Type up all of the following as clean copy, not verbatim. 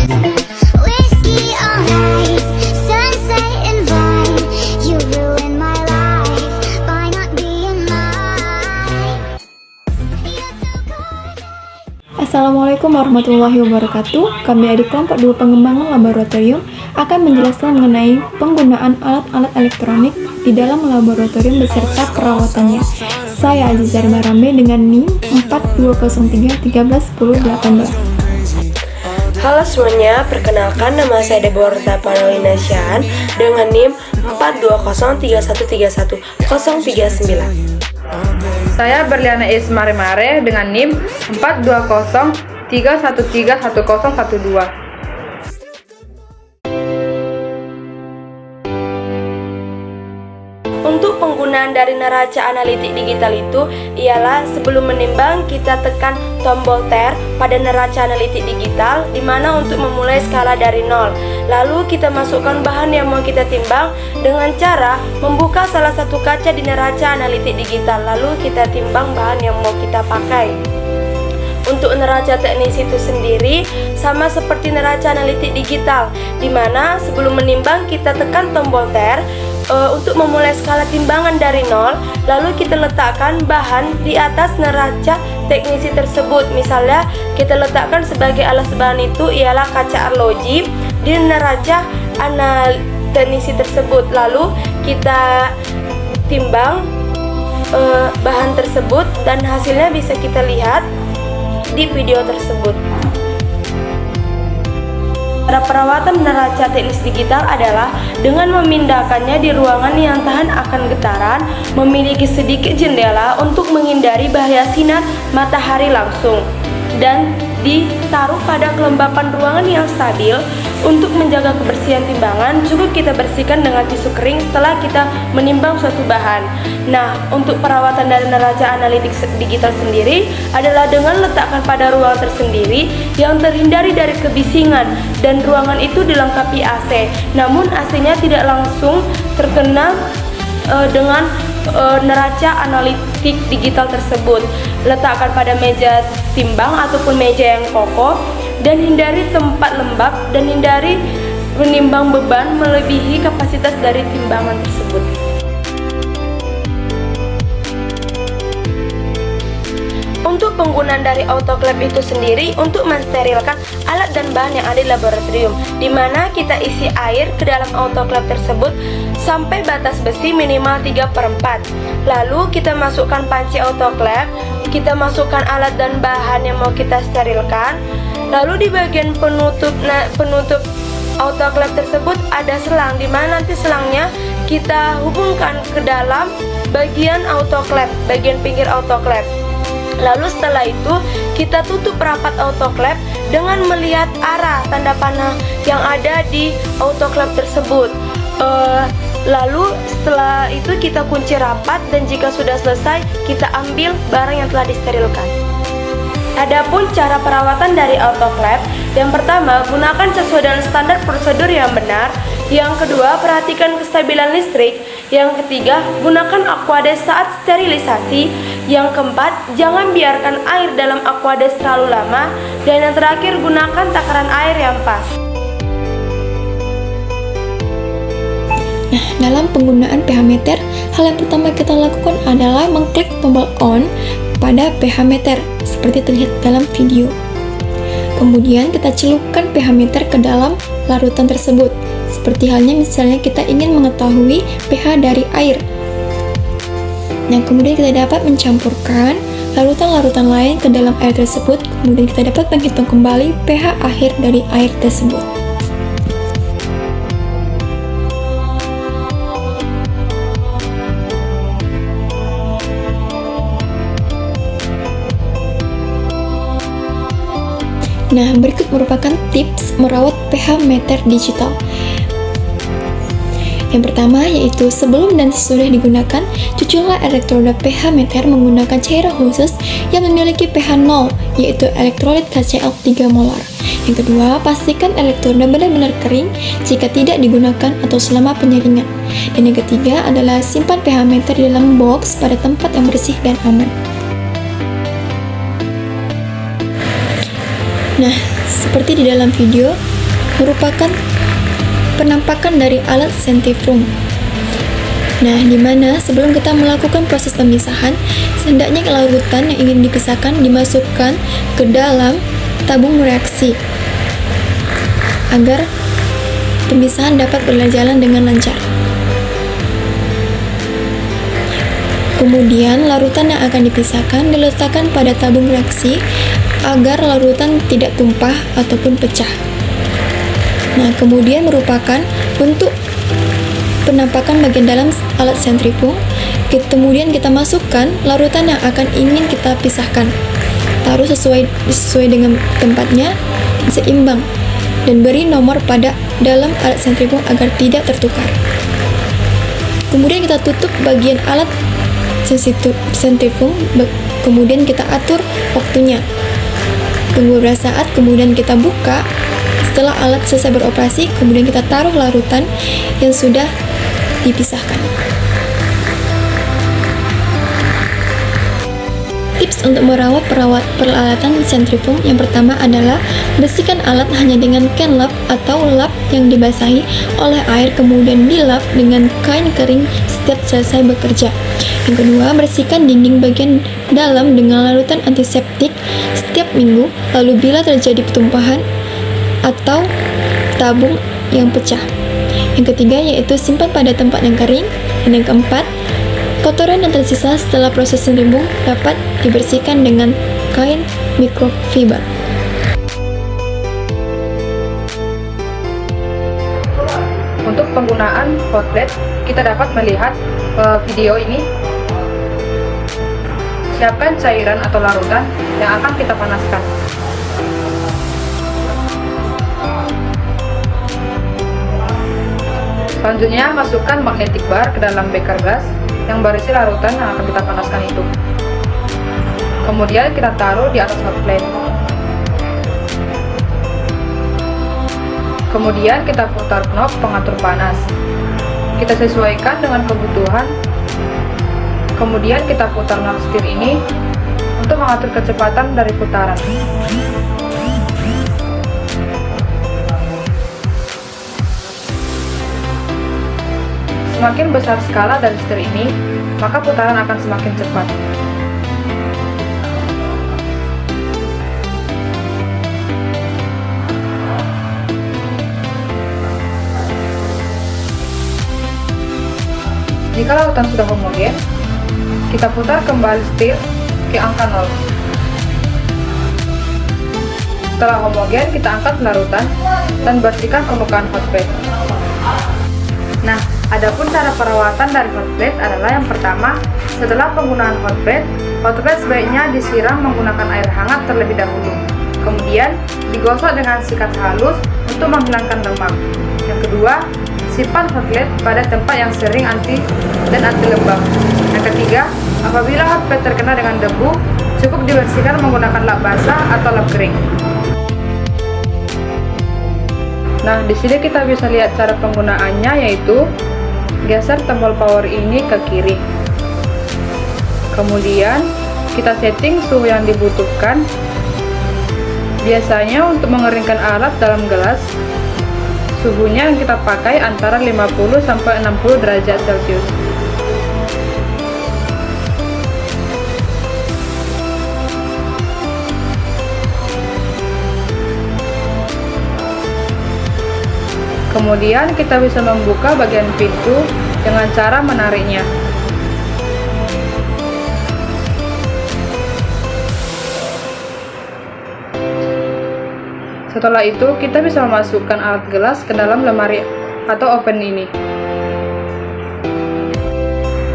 Whiskey all night, sunset and vine. You ruined my life by not being mine. You're so gorgeous. Assalamualaikum warahmatullahi wabarakatuh. Kami dari kelompok 2 pengembangan laboratorium akan menjelaskan mengenai penggunaan alat-alat elektronik di dalam laboratorium beserta perawatannya. Saya Azizar Barambe dengan NIM 4203131018. Halo semuanya, perkenalkan nama saya Deborah Panolina Syahan dengan NIM 4203131039. Saya Berliana Ismare dengan NIM 42031311012. Untuk penggunaan dari neraca analitik digital itu ialah sebelum menimbang kita tekan tombol tab pada neraca analitik digital, di mana untuk memulai skala dari 0. Lalu kita masukkan bahan yang mau kita timbang dengan cara membuka salah satu kaca di neraca analitik digital, lalu kita timbang bahan yang mau kita pakai. Untuk neraca teknis itu sendiri sama seperti neraca analitik digital, di mana sebelum menimbang kita tekan tombol tab untuk memulai skala timbangan dari 0, lalu kita letakkan bahan di atas neraca teknisi tersebut. Misalnya kita letakkan sebagai alas bahan itu ialah kaca arloji di neraca teknisi tersebut, lalu kita timbang bahan tersebut dan hasilnya bisa kita lihat di video tersebut. Cara perawatan neraca teknis digital adalah dengan memindahkannya di ruangan yang tahan akan getaran, memiliki sedikit jendela untuk menghindari bahaya sinar matahari langsung, dan ditaruh pada kelembapan ruangan yang stabil. Untuk menjaga kebersihan timbangan, cukup kita bersihkan dengan tisu kering setelah kita menimbang suatu bahan. Nah, untuk perawatan dari neraca analitik digital sendiri adalah dengan letakkan pada ruangan tersendiri yang terhindari dari kebisingan, dan ruangan itu dilengkapi AC. Namun AC-nya tidak langsung terkena dengan neraca analitik digital tersebut. Letakkan pada meja timbang ataupun meja yang kokoh, dan hindari tempat lembab, dan hindari menimbang beban melebihi kapasitas dari timbangan tersebut. Untuk penggunaan dari autoclave itu sendiri untuk mensterilkan alat dan bahan yang ada di laboratorium, di mana kita isi air ke dalam autoclave tersebut sampai batas besi minimal 3/4. Lalu kita masukkan panci autoclave, kita masukkan alat dan bahan yang mau kita sterilkan. Lalu di bagian penutup autoclave tersebut ada selang, di mana nanti selangnya kita hubungkan ke dalam bagian autoclave, bagian pinggir autoclave. Lalu setelah itu kita tutup rapat autoclave dengan melihat arah tanda panah yang ada di autoclave tersebut. Lalu setelah itu kita kunci rapat, dan jika sudah selesai kita ambil barang yang telah disterilkan. Adapun cara perawatan dari autoclave, yang pertama, gunakan sesuai dengan standar prosedur yang benar. Yang kedua, perhatikan kestabilan listrik. Yang ketiga, gunakan aquades saat sterilisasi. Yang keempat, jangan biarkan air dalam aquades terlalu lama. Dan yang terakhir, gunakan takaran air yang pas. Nah, dalam penggunaan pH meter, hal yang pertama kita lakukan adalah mengklik tombol on pada pH meter seperti terlihat dalam video. Kemudian kita celupkan pH meter ke dalam larutan tersebut. Seperti halnya misalnya kita ingin mengetahui pH dari air. Nah, kemudian kita dapat mencampurkan larutan-larutan lain ke dalam air tersebut. Kemudian kita dapat menghitung kembali pH akhir dari air tersebut. Nah, berikut merupakan tips merawat pH meter digital. Yang pertama yaitu sebelum dan sesudah digunakan, cucilah elektroda pH meter menggunakan cairan khusus yang memiliki pH 0, yaitu elektrolit KCl 3 molar. Yang kedua, pastikan elektroda benar-benar kering jika tidak digunakan atau selama penyaringan. Dan yang ketiga adalah simpan pH meter di dalam box pada tempat yang bersih dan aman. Nah, seperti di dalam video, merupakan penampakan dari alat sentrifug. Nah, di mana sebelum kita melakukan proses pemisahan, hendaknya larutan yang ingin dipisahkan dimasukkan ke dalam tabung reaksi agar pemisahan dapat berjalan dengan lancar. Kemudian, larutan yang akan dipisahkan diletakkan pada tabung reaksi agar larutan tidak tumpah ataupun pecah. Nah, kemudian merupakan bentuk penampakan bagian dalam alat sentrifug. Kemudian kita masukkan larutan yang akan ingin kita pisahkan. Taruh sesuai dengan tempatnya, seimbang, dan beri nomor pada dalam alat sentrifug agar tidak tertukar. Kemudian kita tutup bagian alat sentrifug, kemudian kita atur waktunya. Tunggu beberapa saat, kemudian kita buka. Setelah alat selesai beroperasi, kemudian kita taruh larutan yang sudah dipisahkan. Tips untuk merawat peralatan sentrifug yang pertama adalah bersihkan alat hanya dengan can lap atau lap yang dibasahi oleh air, kemudian dilap dengan kain kering setiap selesai bekerja. Yang kedua, bersihkan dinding bagian dalam dengan larutan antiseptik setiap minggu. Lalu bila terjadi tumpahan atau tabung yang pecah. Yang ketiga yaitu simpan pada tempat yang kering. Dan yang keempat, kotoran yang tersisa setelah proses sentrifug dapat dibersihkan dengan kain microfiber. Untuk penggunaan hot plate, kita dapat melihat video ini. Siapkan cairan atau larutan yang akan kita panaskan. Selanjutnya, masukkan magnetic bar ke dalam beker gas yang berisi larutan yang akan kita panaskan itu. Kemudian kita taruh di atas hot plate. Kemudian kita putar knob pengatur panas. Kita sesuaikan dengan kebutuhan. Kemudian kita putar knob setir ini untuk mengatur kecepatan dari putaran. Semakin besar skala dari setir ini, maka putaran akan semakin cepat. Jika larutan sudah homogen, kita putar kembali setir ke angka 0. Setelah homogen, kita angkat larutan dan bersihkan permukaan hot plate. Nah, adapun cara perawatan dari hot plate adalah yang pertama, setelah penggunaan hot plate sebaiknya disiram menggunakan air hangat terlebih dahulu. Kemudian, digosok dengan sikat halus untuk menghilangkan lemak. Yang kedua, simpan hot plate pada tempat yang sering anti lembab. Yang ketiga, apabila hot plate terkena dengan debu, cukup dibersihkan menggunakan lap basah atau lap kering. Nah, di sini kita bisa lihat cara penggunaannya, yaitu geser tombol power ini ke kiri. Kemudian kita setting suhu yang dibutuhkan. Biasanya untuk mengeringkan alat dalam gelas, suhunya yang kita pakai antara 50 sampai 60 derajat Celcius. Kemudian kita bisa membuka bagian pintu dengan cara menariknya. Setelah itu, kita bisa memasukkan alat gelas ke dalam lemari atau oven ini.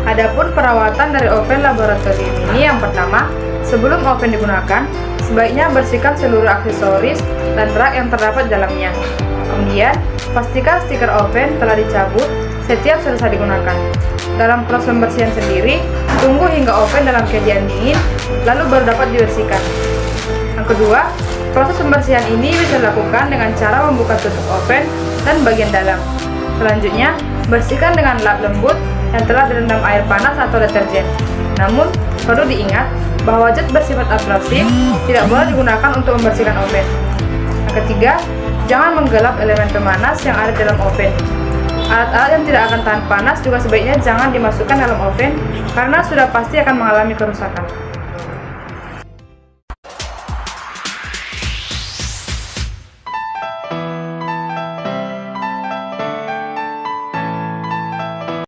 Adapun perawatan dari oven laboratorium ini, yang pertama, sebelum oven digunakan, sebaiknya bersihkan seluruh aksesoris dan rak yang terdapat dalamnya. Kemudian, pastikan stiker oven telah dicabut setiap selesai digunakan. Dalam proses pembersihan sendiri, tunggu hingga oven dalam keadaan dingin, lalu baru dapat dibersihkan. Yang kedua, proses pembersihan ini bisa dilakukan dengan cara membuka tutup oven dan bagian dalam. Selanjutnya, bersihkan dengan lap lembut yang telah direndam air panas atau deterjen. Namun, perlu diingat bahwa zat bersifat abrasif tidak boleh digunakan untuk membersihkan oven. Yang ketiga, Jangan menggelap elemen pemanas yang ada dalam oven. Alat-alat yang tidak akan tahan panas juga sebaiknya jangan dimasukkan dalam oven karena sudah pasti akan mengalami kerusakan.